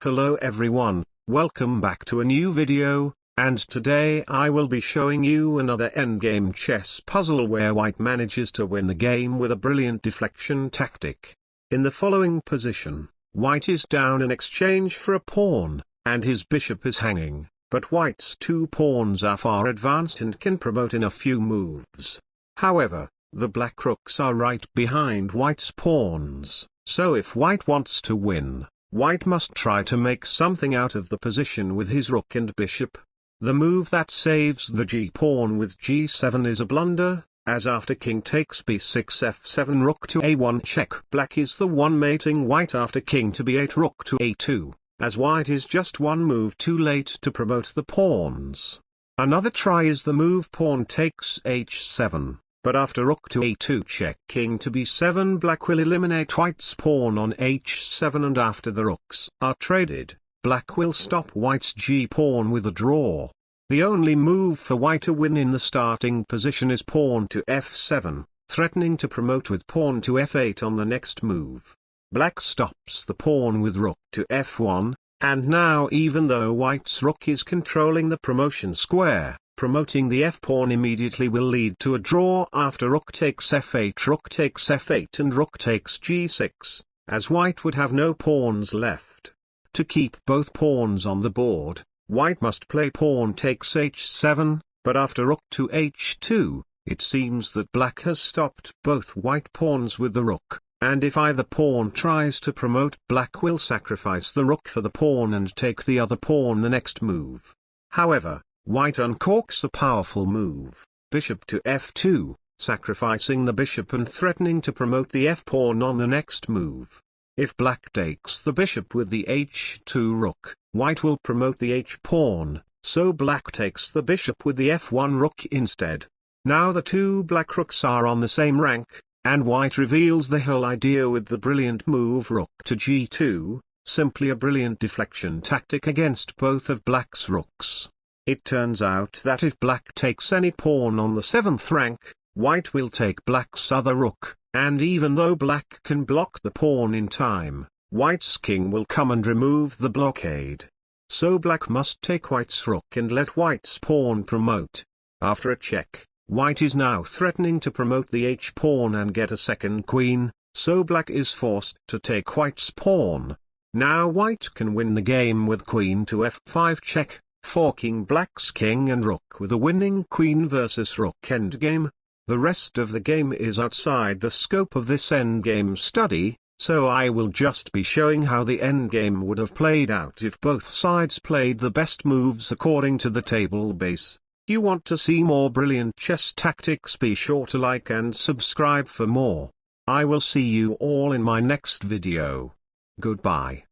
Hello everyone, welcome back to a new video, and today I will be showing you another endgame chess puzzle where white manages to win the game with a brilliant deflection tactic. In the following position, white is down in exchange for a pawn, and his bishop is hanging, but white's two pawns are far advanced and can promote in a few moves. However, the black rooks are right behind white's pawns, so if white wants to win, white must try to make something out of the position with his rook and bishop. The move that saves the g-pawn with g7 is a blunder, as after king takes b6 f7 rook to a1 check. Black is the one mating white after king to b8 rook to a2, as white is just one move too late to promote the pawns. Another try is the move pawn takes h7. But after rook to a2 check king to b7 black will eliminate white's pawn on h7, and after the rooks are traded, black will stop white's g-pawn with a draw. The only move for white to win in the starting position is pawn to f7, threatening to promote with pawn to f8 on the next move. Black stops the pawn with rook to f1, and now even though white's rook is controlling the promotion square, promoting the f-pawn immediately will lead to a draw after rook takes f8 and rook takes g6, as white would have no pawns left. To keep both pawns on the board, white must play pawn takes h7, but after rook to h2, it seems that black has stopped both white pawns with the rook, and if either pawn tries to promote, black will sacrifice the rook for the pawn and take the other pawn the next move. However, white uncorks a powerful move, bishop to f2, sacrificing the bishop and threatening to promote the f-pawn on the next move. If black takes the bishop with the h2 rook, white will promote the h-pawn, so black takes the bishop with the f1 rook instead. Now the two black rooks are on the same rank, and white reveals the whole idea with the brilliant move rook to g2, simply a brilliant deflection tactic against both of black's rooks. It turns out that if black takes any pawn on the 7th rank, white will take black's other rook, and even though black can block the pawn in time, white's king will come and remove the blockade. So black must take white's rook and let white's pawn promote. After a check, white is now threatening to promote the h-pawn and get a second queen, so black is forced to take white's pawn. Now white can win the game with queen to f5 check, forking black's king and rook with a winning queen versus rook endgame. The rest of the game is outside the scope of this endgame study, so I will just be showing how the endgame would have played out if both sides played the best moves according to the table base. You want to see more brilliant chess tactics? Be sure to like and subscribe for more. I will see you all in my next video. Goodbye.